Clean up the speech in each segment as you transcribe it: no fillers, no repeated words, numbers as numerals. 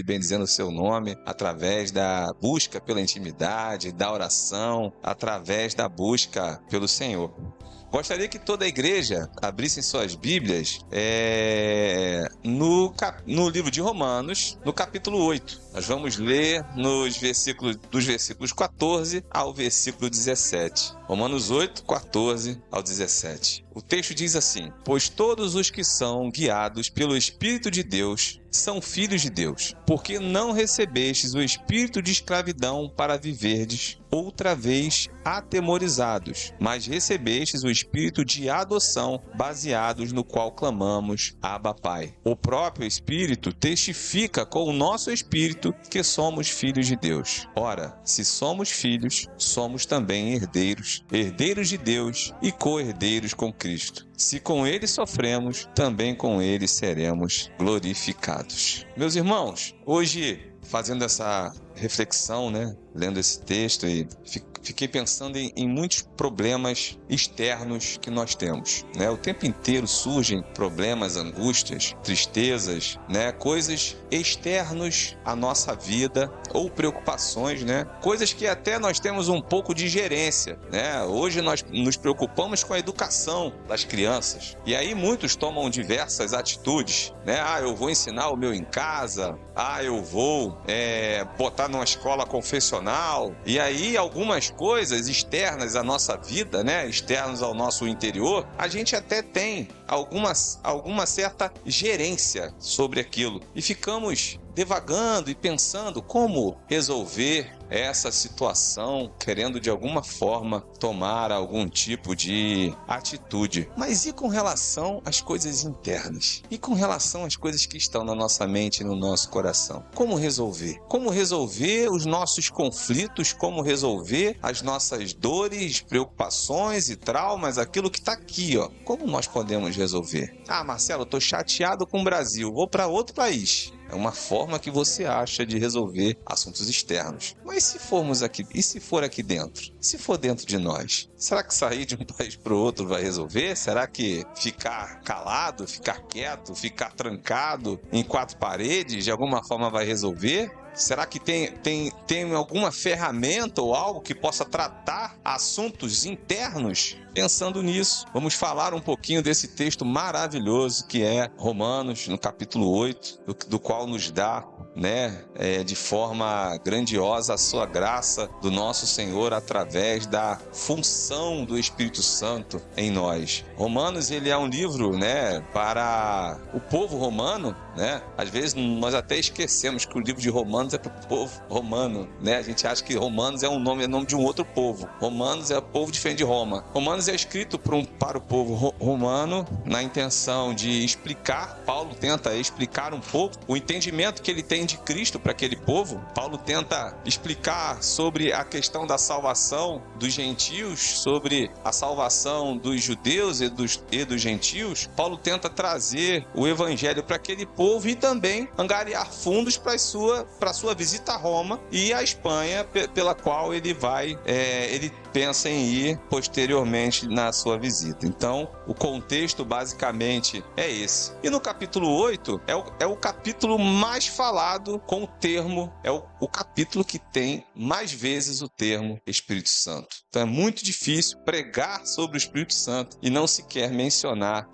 bendizendo o seu nome, através da busca pela intimidade, da oração, através da busca pelo Senhor. Gostaria que toda a igreja abrisse suas Bíblias no livro de Romanos, no capítulo 8. Nós vamos ler dos versículos 14 ao versículo 17. Romanos 8, 14 ao 17. O texto diz assim: pois todos os que são guiados pelo Espírito de Deus são filhos de Deus, porque não recebestes o espírito de escravidão para viverdes outra vez atemorizados, mas recebestes o espírito de adoção, baseados no qual clamamos, Abba, Pai. O próprio Espírito testifica com o nosso espírito que somos filhos de Deus. Ora, se somos filhos, somos também herdeiros, herdeiros de Deus e co-herdeiros com Cristo. Se com ele sofremos, também com ele seremos glorificados. Meus irmãos, hoje, fazendo essa reflexão, lendo esse texto, e fiquei pensando em muitos problemas externos que nós temos, O tempo inteiro surgem problemas, angústias, tristezas, coisas externos à nossa vida, ou preocupações, coisas que até nós temos um pouco de gerência, Hoje nós nos preocupamos com a educação das crianças, e aí muitos tomam diversas atitudes, eu vou ensinar o meu em casa, eu vou botar numa escola confessional, e aí algumas coisas externas à nossa vida, externas ao nosso interior, a gente até tem alguma certa gerência sobre aquilo, e ficamos devagando e pensando como resolver essa situação, querendo de alguma forma tomar algum tipo de atitude. Mas e com relação às coisas internas? E com relação às coisas que estão na nossa mente e no nosso coração? Como resolver? Como resolver os nossos conflitos? Como resolver as nossas dores, preocupações e traumas? Aquilo que está aqui, Como nós podemos resolver? Marcelo, eu estou chateado com o Brasil, vou para outro país. É uma forma que você acha de resolver assuntos externos. Mas se formos aqui, e se for aqui dentro? Se for dentro de nós, será que sair de um país para o outro vai resolver? Será que ficar calado, ficar quieto, ficar trancado em quatro paredes de alguma forma vai resolver? Será que tem alguma ferramenta ou algo que possa tratar assuntos internos? Pensando nisso, vamos falar um pouquinho desse texto maravilhoso que é Romanos, no capítulo 8, do qual nos dá, de forma grandiosa a sua graça do nosso Senhor através da função do Espírito Santo em nós. Romanos, ele é um livro, para o povo romano, Às vezes nós até esquecemos que o livro de Romanos é para o povo romano, A gente acha que Romanos é nome de um outro povo. Romanos é o povo diferente de Roma. Romanos é escrito para o povo romano na intenção de explicar. Paulo tenta explicar um pouco o entendimento que ele tem de Cristo para aquele povo. Paulo tenta explicar sobre a questão da salvação dos gentios, sobre a salvação dos judeus e dos gentios. Paulo tenta trazer o evangelho para aquele povo e também angariar fundos para a sua visita a Roma e a Espanha, pela qual ele pensa em ir posteriormente na sua visita. Então, o contexto basicamente é esse. E no capítulo 8 é o capítulo mais falado com o termo, é o capítulo que tem mais vezes o termo Espírito Santo. Então é muito difícil pregar sobre o Espírito Santo e não sequer mencionar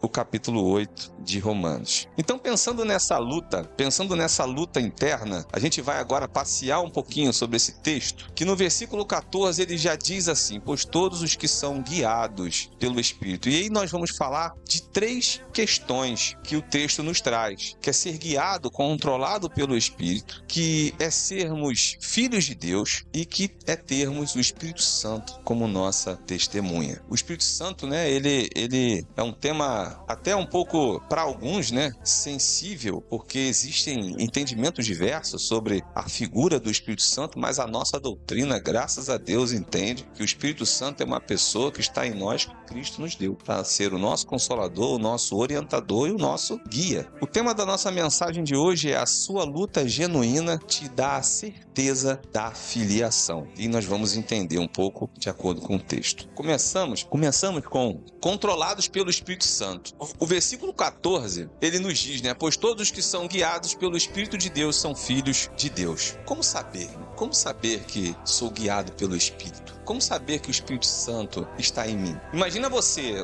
o capítulo 8 de Romanos. Então, pensando nessa luta interna, a gente vai agora passear um pouquinho sobre esse texto, que no versículo 14 ele já diz assim: pois todos os que são guiados pelo Espírito. E aí nós vamos falar de 3 questões que o texto nos traz, que é ser guiado, controlado pelo Espírito, que é sermos filhos de Deus e que é termos o Espírito Santo como nossa testemunha. O Espírito Santo, ele é um tema até um pouco, para alguns, sensível, porque existem entendimentos diversos sobre a figura do Espírito Santo, mas a nossa doutrina, graças a Deus, Deus entende que o Espírito Santo é uma pessoa que está em nós, que Cristo nos deu, para ser o nosso consolador, o nosso orientador e o nosso guia. O tema da nossa mensagem de hoje é: a sua luta genuína te dá a certeza da filiação. E nós vamos entender um pouco de acordo com o texto. Começamos com controlados pelo Espírito Santo. O versículo 14, ele nos diz, né? Pois todos que são guiados pelo Espírito de Deus são filhos de Deus. Como saber? Como saber que sou guiado pelo Espírito? Como saber que o Espírito Santo está em mim? Imagina você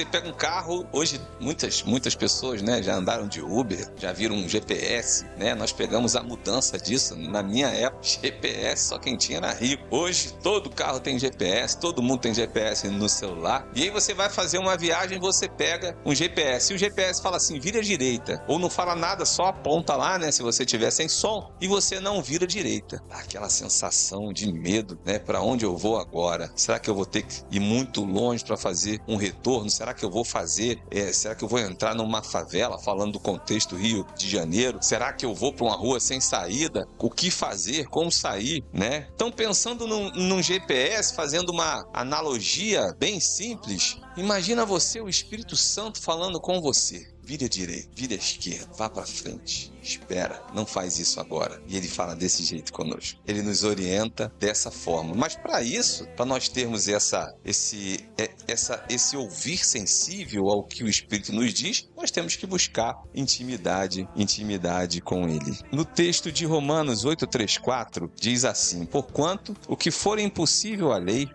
pega um carro, hoje muitas pessoas, né, já andaram de Uber, já viram um GPS, né? Nós pegamos a mudança disso. Na minha época, GPS só quem tinha era rico. Hoje todo carro tem GPS, todo mundo tem GPS no celular. E aí você vai fazer uma viagem, você pega um GPS. E o GPS fala assim, vira à direita. Ou não fala nada, só aponta lá, né, se você tiver sem som, e você não vira à direita. Dá aquela sensação de medo, né? Para onde eu vou agora? Será que eu vou ter que ir muito longe para fazer um retorno? Será que eu vou será que eu vou entrar numa favela, falando do contexto Rio de Janeiro? Será que eu vou para uma rua sem saída? O que fazer? Como sair, né? Então, pensando num GPS, fazendo uma analogia bem simples, imagina você, o Espírito Santo falando com você. Vira à direita, vira à esquerda, vá para frente, espera, não faz isso agora. E ele fala desse jeito conosco. Ele nos orienta dessa forma. Mas para isso, para nós termos esse ouvir sensível ao que o Espírito nos diz, nós temos que buscar intimidade com ele. No texto de Romanos 8:3-4 diz assim: portanto, o que for impossível à lei,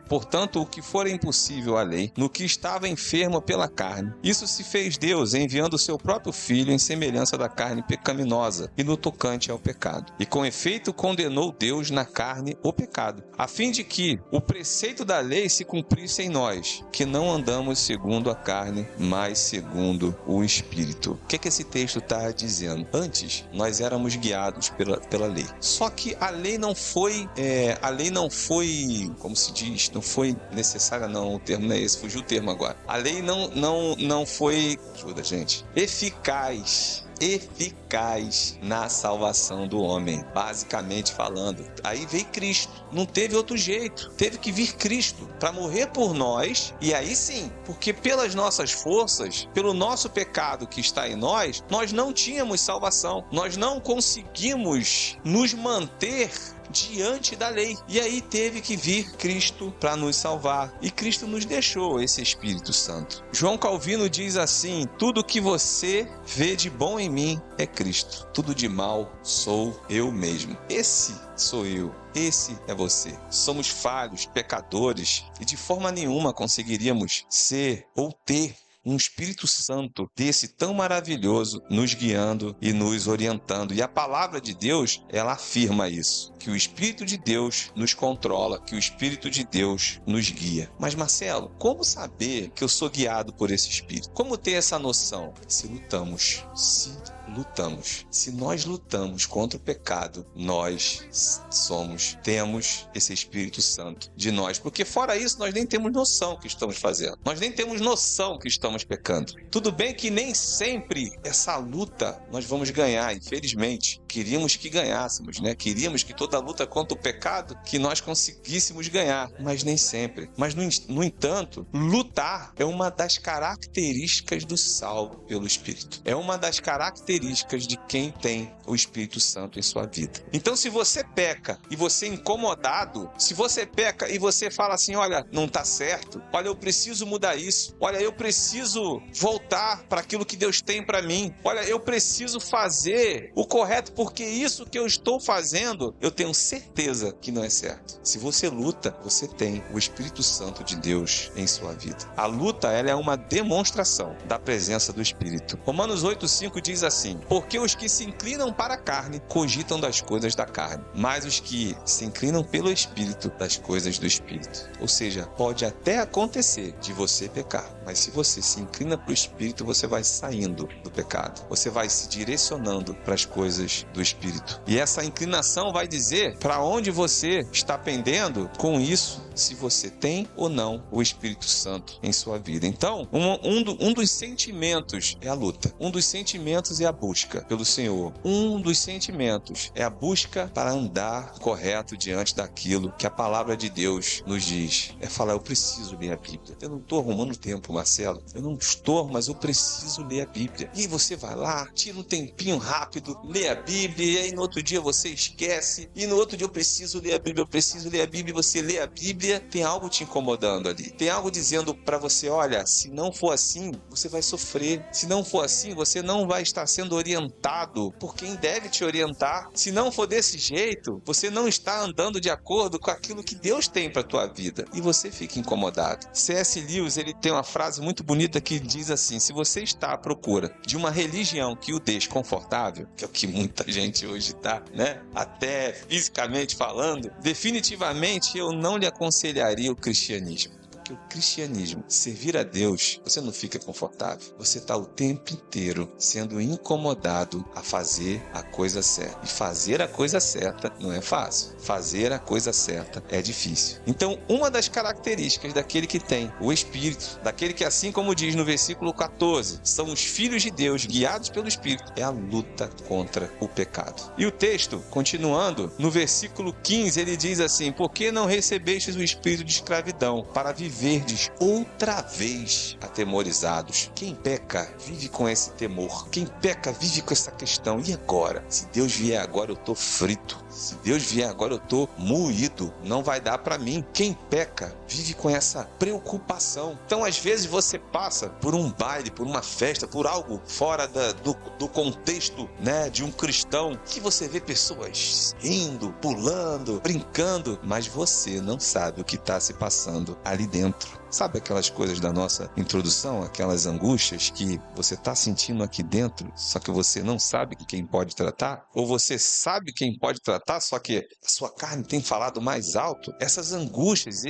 no que estava enfermo pela carne, isso se fez Deus, enviando seu próprio Filho em semelhança da carne pecaminosa e no tocante ao pecado. E com efeito condenou Deus na carne o pecado, a fim de que o preceito da lei se cumprisse em nós, que não andamos segundo a carne, mas segundo o Espírito. O que esse texto está dizendo? Antes, nós éramos guiados pela lei. Só que a lei não foi, como se diz, não foi necessária, não, o termo não é esse, fugiu o termo agora. A lei não foi, ajuda, gente, eficaz na salvação do homem, basicamente falando. Aí veio Cristo, não teve outro jeito, teve que vir Cristo para morrer por nós, e aí sim, porque pelas nossas forças, pelo nosso pecado que está em nós, nós não tínhamos salvação, nós não conseguimos nos manter diante da lei. E aí teve que vir Cristo para nos salvar. E Cristo nos deixou esse Espírito Santo. João Calvino diz assim: tudo que você vê de bom em mim é Cristo. Tudo de mal sou eu mesmo. Esse sou eu. Esse é você. Somos falhos, pecadores, e de forma nenhuma conseguiríamos ser ou ter um Espírito Santo desse tão maravilhoso nos guiando e nos orientando. E a palavra de Deus, ela afirma isso, que o Espírito de Deus nos controla, que o Espírito de Deus nos guia. Mas Marcelo, como saber que eu sou guiado por esse Espírito? Como ter essa noção? Se lutamos. Se nós lutamos contra o pecado, nós temos esse Espírito Santo de nós. Porque fora isso, nós nem temos noção que estamos fazendo. Nós nem temos noção que estamos pecando. Tudo bem que nem sempre essa luta nós vamos ganhar, infelizmente. Queríamos que ganhássemos, né? Queríamos que toda a luta contra o pecado, que nós conseguíssemos ganhar, mas nem sempre. Mas, no entanto, lutar é uma das características do salvo pelo Espírito. É uma das características de quem tem o Espírito Santo em sua vida. Então, se você peca e você é incomodado, se você peca e você fala assim, olha, não está certo, olha, eu preciso mudar isso, olha, eu preciso voltar para aquilo que Deus tem para mim, olha, eu preciso fazer o correto, porque isso que eu estou fazendo, eu tenho certeza que não é certo. Se você luta, você tem o Espírito Santo de Deus em sua vida. A luta, ela é uma demonstração da presença do Espírito. Romanos 8:5 diz assim: porque os que se inclinam para a carne cogitam das coisas da carne, mas os que se inclinam pelo Espírito, das coisas do Espírito. Ou seja, pode até acontecer de você pecar, mas se você se inclina para o Espírito, você vai saindo do pecado, você vai se direcionando para as coisas do Espírito. E essa inclinação vai dizer para onde você está pendendo. Com isso, se você tem ou não o Espírito Santo em sua vida. Então, um dos sentimentos é a luta. Um dos sentimentos é a busca pelo Senhor. Um dos sentimentos é a busca para andar correto diante daquilo que a palavra de Deus nos diz. É falar, eu preciso ler a Bíblia. Eu não estou arrumando tempo, Marcelo. Eu não estou, mas eu preciso ler a Bíblia. E aí você vai lá, tira um tempinho rápido, lê a Bíblia, e aí no outro dia você esquece. E no outro dia eu preciso ler a Bíblia, eu preciso ler a Bíblia. E você lê a Bíblia, tem algo te incomodando ali. Tem algo dizendo para você, olha, se não for assim, você vai sofrer. Se não for assim, você não vai estar sendo orientado por quem deve te orientar. Se não for desse jeito, você não está andando de acordo com aquilo que Deus tem para tua vida. E você fica incomodado. C.S. Lewis, ele tem uma frase muito bonita que diz assim, se você está à procura de uma religião que o deixe confortável, que é o que muita gente hoje está, né? Até fisicamente falando, definitivamente eu não lhe aconselharia o cristianismo. O cristianismo, servir a Deus, você não fica confortável. Você está o tempo inteiro sendo incomodado a fazer a coisa certa. E fazer a coisa certa não é fácil. Fazer a coisa certa é difícil. Então, uma das características daquele que tem o Espírito, daquele que, assim como diz no versículo 14, são os filhos de Deus guiados pelo Espírito, é a luta contra o pecado. E o texto, continuando, no versículo 15, ele diz assim, por que não recebestes o espírito de escravidão para viverdes outra vez atemorizados? Quem peca vive com esse temor. Quem peca vive com essa questão. E agora? Se Deus vier agora, eu tô frito. Se Deus vier agora, eu tô moído. Não vai dar para mim. Quem peca vive com essa preocupação. Então, às vezes, você passa por um baile, por uma festa, por algo fora do contexto, né, de um cristão, que você vê pessoas rindo, pulando, brincando, mas você não sabe o que está se passando ali dentro. Sabe aquelas coisas da nossa introdução, aquelas angústias que você está sentindo aqui dentro, só que você não sabe quem pode tratar? Ou você sabe quem pode tratar, só que a sua carne tem falado mais alto? Essas angústias,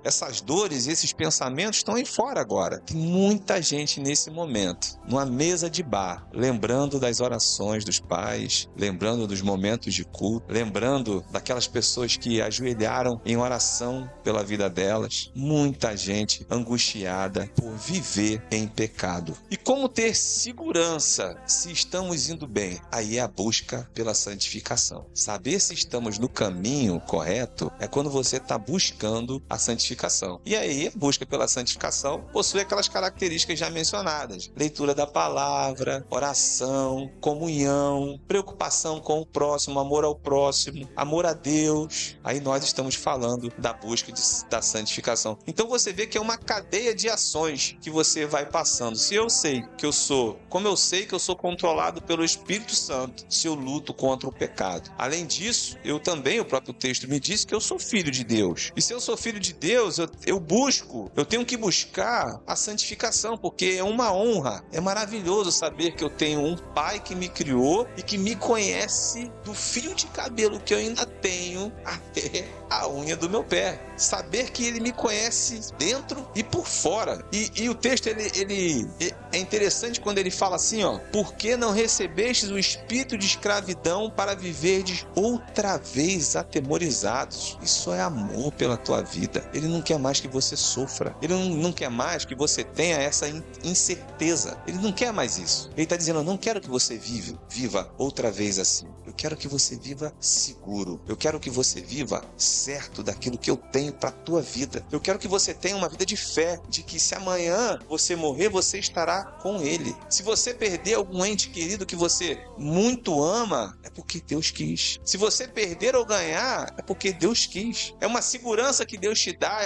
essas dores, esses pensamentos estão aí fora agora. Tem muita gente nesse momento, numa mesa de bar, lembrando das orações dos pais, lembrando dos momentos de culto, lembrando daquelas pessoas que ajoelharam em oração pela vida delas. Muita gente angustiada por viver em pecado. E como ter segurança se estamos indo bem? Aí é a busca pela santificação. Saber se estamos no caminho correto é quando você está buscando a santificação. E aí a busca pela santificação possui aquelas características já mencionadas. Leitura da palavra, oração, comunhão, preocupação com o próximo, amor ao próximo, amor a Deus. Aí nós estamos falando da busca da santificação. Então você vê que é uma cadeia de ações que você vai passando. Se eu sei que eu sou, como eu sei que eu sou controlado pelo Espírito Santo, se eu luto contra o pecado. Além disso, eu também, o próprio texto me diz que eu sou filho de Deus. E se eu sou filho de Deus, eu tenho que buscar a santificação, porque é uma honra. É maravilhoso saber que eu tenho um pai que me criou e que me conhece do fio de cabelo que eu ainda tenho até a unha do meu pé. Saber que ele me conhece dentro e por fora. E o texto, ele é interessante quando ele fala assim, ó, por que não recebestes o espírito de escravidão para viverdes outra vez atemorizados? Isso é amor pela tua vida. Ele não quer mais que você sofra. Ele não quer mais que você tenha essa incerteza. Ele não quer mais isso. Ele está dizendo, eu não quero que você viva outra vez assim. Eu quero que você viva seguro. Eu quero que você viva certo daquilo que eu tenho para a tua vida. Eu quero que você tenha uma vida de fé, de que se amanhã você morrer, você estará com ele. Se você perder algum ente querido que você muito ama, é porque Deus quis. Se você perder ou ganhar, é porque Deus quis. É uma segurança que Deus te dá,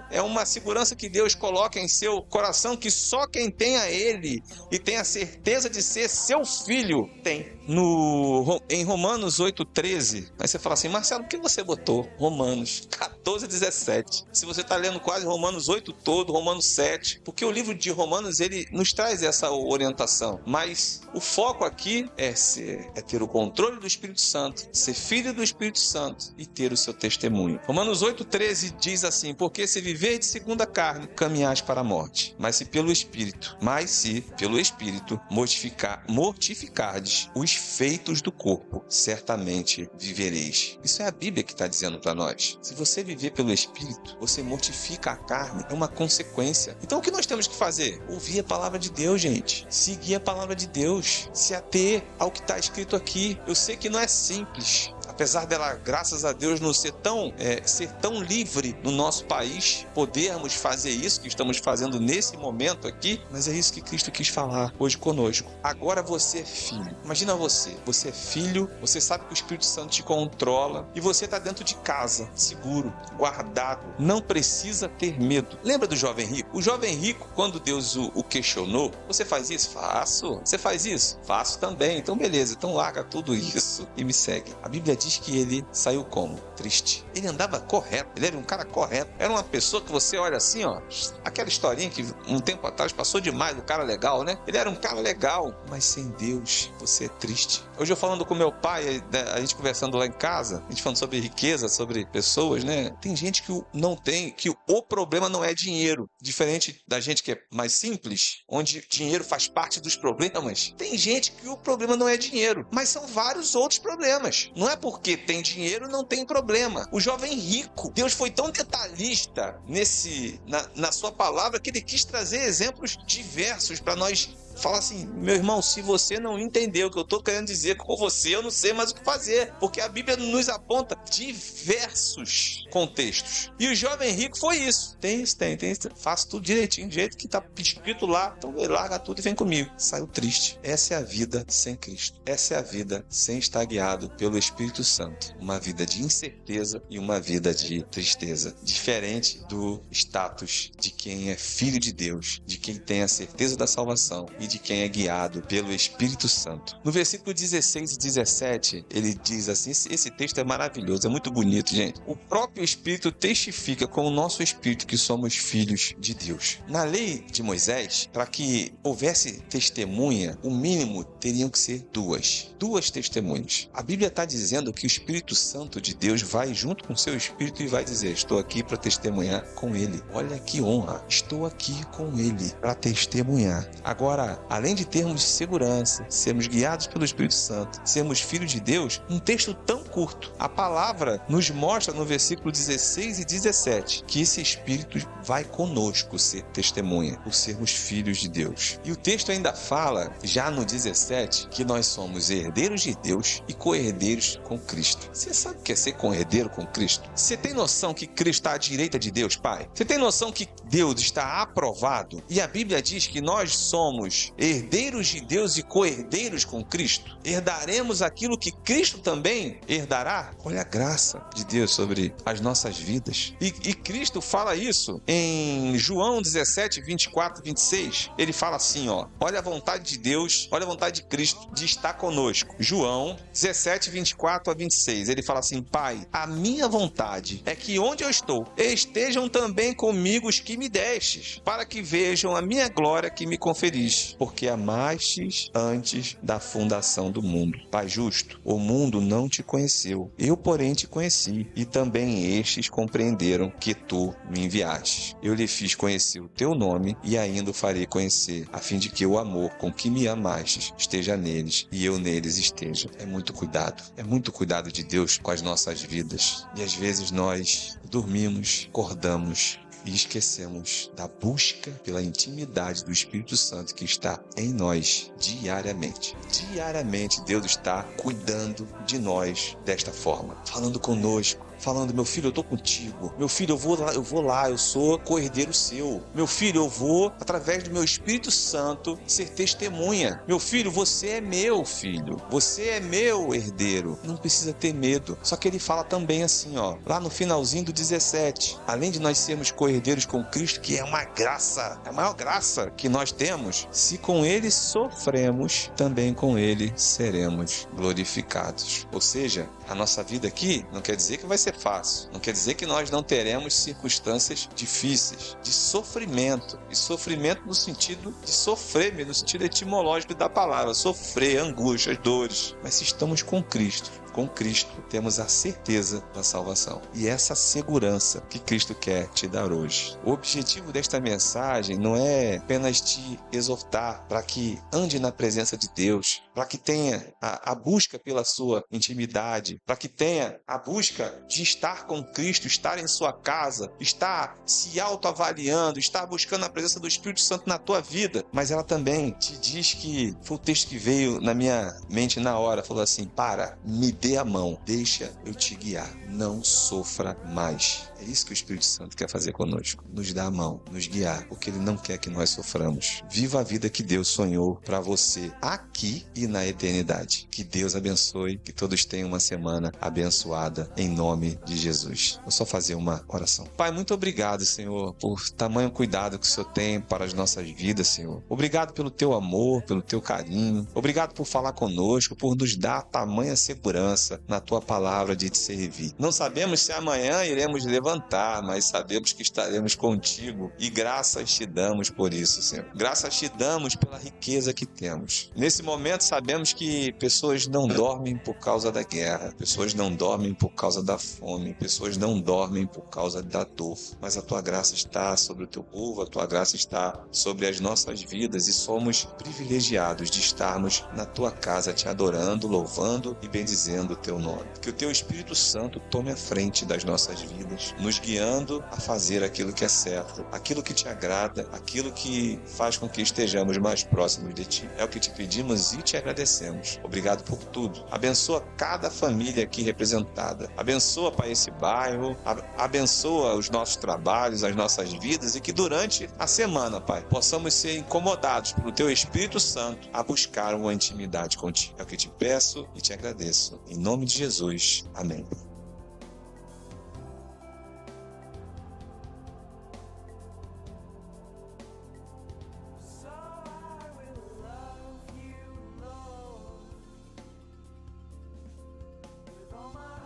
é uma segurança que Deus coloca em seu coração, que só quem tem a ele e tem a certeza de ser seu filho tem. Em Romanos 8,13, aí você fala assim, Marcelo, por que você botou Romanos 14,17? Se você está lendo quase Romanos 8 todo, Romanos 7, porque o livro de Romanos, ele nos traz essa orientação, mas o foco aqui é ter o controle do Espírito Santo, ser filho do Espírito Santo e ter o seu testemunho. Romanos 8,13 diz assim, porque se viver de segundo a carne, caminhais para a morte, mas se pelo Espírito mortificardes os feitos do corpo, certamente vivereis. Isso é a Bíblia Bíblia que está dizendo para nós. Se você viver pelo Espírito, você mortifica a carne, é uma consequência. Então o que nós temos que fazer? Ouvir a palavra de Deus, gente. Seguir a palavra de Deus. Se ater ao que está escrito aqui. Eu sei que não é simples. Apesar dela, graças a Deus, não ser tão livre no nosso país, podermos fazer isso que estamos fazendo nesse momento aqui, mas é isso que Cristo quis falar hoje conosco. Agora você é filho. Imagina você é filho, você sabe que o Espírito Santo te controla e você está dentro de casa, seguro, guardado, não precisa ter medo. Lembra do jovem rico? O jovem rico, quando Deus o questionou, você faz isso? Faço. Você faz isso? Faço também. Então beleza, então larga tudo isso e me segue. A Bíblia diz que ele saiu como? Triste. Ele andava correto, ele era um cara correto. Era uma pessoa que você olha assim, ó, aquela historinha que um tempo atrás passou demais, do cara legal, né? Ele era um cara legal, mas sem Deus você é triste. Hoje eu falando com meu pai, a gente conversando lá em casa, a gente falando sobre riqueza, sobre pessoas, né? Tem gente que não tem, que o problema não é dinheiro. Diferente da gente que é mais simples, onde dinheiro faz parte dos problemas. Tem gente que o problema não é dinheiro, mas são vários outros problemas. Não é porque tem dinheiro, não tem problema. O jovem rico, Deus foi tão detalhista na sua palavra que ele quis trazer exemplos diversos para nós. Fala assim, meu irmão, se você não entendeu o que eu estou querendo dizer com você, eu não sei mais o que fazer, porque a Bíblia nos aponta diversos contextos. E o jovem rico foi isso. Tem isso, faço tudo direitinho, do jeito que está escrito lá, então larga tudo e vem comigo. Saiu triste. Essa é a vida sem Cristo. Essa é a vida sem estar guiado pelo Espírito Santo. Uma vida de incerteza e uma vida de tristeza. Diferente do status de quem é filho de Deus, de quem tem a certeza da salvação e de quem é guiado pelo Espírito Santo. No versículo 16 e 17, ele diz assim, esse texto é maravilhoso, é muito bonito, gente. O próprio Espírito testifica com o nosso Espírito que somos filhos de Deus. Na lei de Moisés, para que houvesse testemunha, o mínimo teriam que ser duas testemunhas. A Bíblia está dizendo que o Espírito Santo de Deus vai junto com o seu Espírito e vai dizer, estou aqui para testemunhar com ele. Olha que honra, estou aqui com ele para testemunhar. Agora, além de termos segurança, sermos guiados pelo Espírito Santo, sermos filhos de Deus, um texto tão curto, a palavra nos mostra no versículo 16 e 17 que esse Espírito vai conosco ser testemunha, por sermos filhos de Deus. E o texto ainda fala, já no 17, que nós somos herdeiros de Deus e co-herdeiros com Cristo. Você sabe o que é ser co-herdeiro com Cristo? Você tem noção que Cristo está à direita de Deus, Pai? Você tem noção que Deus está aprovado? E a Bíblia diz que nós somos herdeiros de Deus e co-herdeiros com Cristo. Herdaremos aquilo que Cristo também herdará. Olha a graça de Deus sobre as nossas vidas. E Cristo fala isso em João 17, 24, 26. Ele fala assim, ó, olha a vontade de Deus, olha a vontade de Cristo de estar conosco. João 17, 24 a 26. Ele fala assim, Pai, a minha vontade é que onde eu estou, estejam também comigo os que me destes, para que vejam a minha glória que me conferiste, porque amastes antes da fundação do mundo. Pai justo, o mundo não te conheceu, eu porém te conheci, e também estes compreenderam que tu me enviaste. Eu lhe fiz conhecer o teu nome e ainda o farei conhecer, a fim de que o amor com que me amastes esteja neles e eu neles esteja. É muito cuidado de Deus com as nossas vidas. E às vezes nós dormimos, acordamos e esquecemos da busca pela intimidade do Espírito Santo que está em nós diariamente. Diariamente Deus está cuidando de nós desta forma, falando conosco, falando, meu filho, eu tô contigo. Meu filho, eu vou lá, eu sou co-herdeiro seu. Meu filho, eu vou, através do meu Espírito Santo, ser testemunha. Meu filho, você é meu filho. Você é meu herdeiro. Não precisa ter medo. Só que ele fala também assim, ó, lá no finalzinho do 17. Além de nós sermos co-herdeiros com Cristo, que é uma graça, é a maior graça que nós temos, se com ele sofremos, também com ele seremos glorificados. Ou seja, a nossa vida aqui não quer dizer que vai ser fácil. Não quer dizer que nós não teremos circunstâncias difíceis, de sofrimento. E sofrimento no sentido de sofrer, no sentido etimológico da palavra. Sofrer, angústias, dores. Mas se estamos com Cristo, com Cristo, temos a certeza da salvação. E essa segurança que Cristo quer te dar hoje. O objetivo desta mensagem não é apenas te exortar para que ande na presença de Deus, para que tenha a busca pela sua intimidade, para que tenha a busca de estar com Cristo, estar em sua casa, estar se autoavaliando, estar buscando a presença do Espírito Santo na tua vida. Mas ela também te diz que, foi o texto que veio na minha mente na hora, falou assim: para, me dê a mão, deixa eu te guiar, não sofra mais. É isso que o Espírito Santo quer fazer conosco, nos dar a mão, nos guiar, porque Ele não quer que nós soframos. Viva a vida que Deus sonhou para você aqui e na eternidade. Que Deus abençoe, que todos tenham uma semana abençoada em nome de Jesus. Vou só fazer uma oração. Pai, muito obrigado, Senhor, por tamanho cuidado que o Senhor tem para as nossas vidas, Senhor. Obrigado pelo teu amor, pelo teu carinho. Obrigado por falar conosco, por nos dar tamanha segurança na tua palavra de te servir. Não sabemos se amanhã iremos levantar, mas sabemos que estaremos contigo e graças te damos por isso, Senhor. Graças te damos pela riqueza que temos. Nesse momento sabemos que pessoas não dormem por causa da guerra, pessoas não dormem por causa da fome, pessoas não dormem por causa da dor, mas a tua graça está sobre o teu povo, a tua graça está sobre as nossas vidas e somos privilegiados de estarmos na tua casa te adorando, louvando e bendizendo o teu nome. Que o teu Espírito Santo tome a frente das nossas vidas, nos guiando a fazer aquilo que é certo, aquilo que te agrada, aquilo que faz com que estejamos mais próximos de ti. É o que te pedimos e te agradecemos. Obrigado por tudo. Abençoa cada família aqui representada. Abençoa, Pai, esse bairro. Abençoa os nossos trabalhos, as nossas vidas e que durante a semana, Pai, possamos ser incomodados pelo teu Espírito Santo a buscar uma intimidade contigo. É o que te peço e te agradeço. Em nome de Jesus. Amém. All my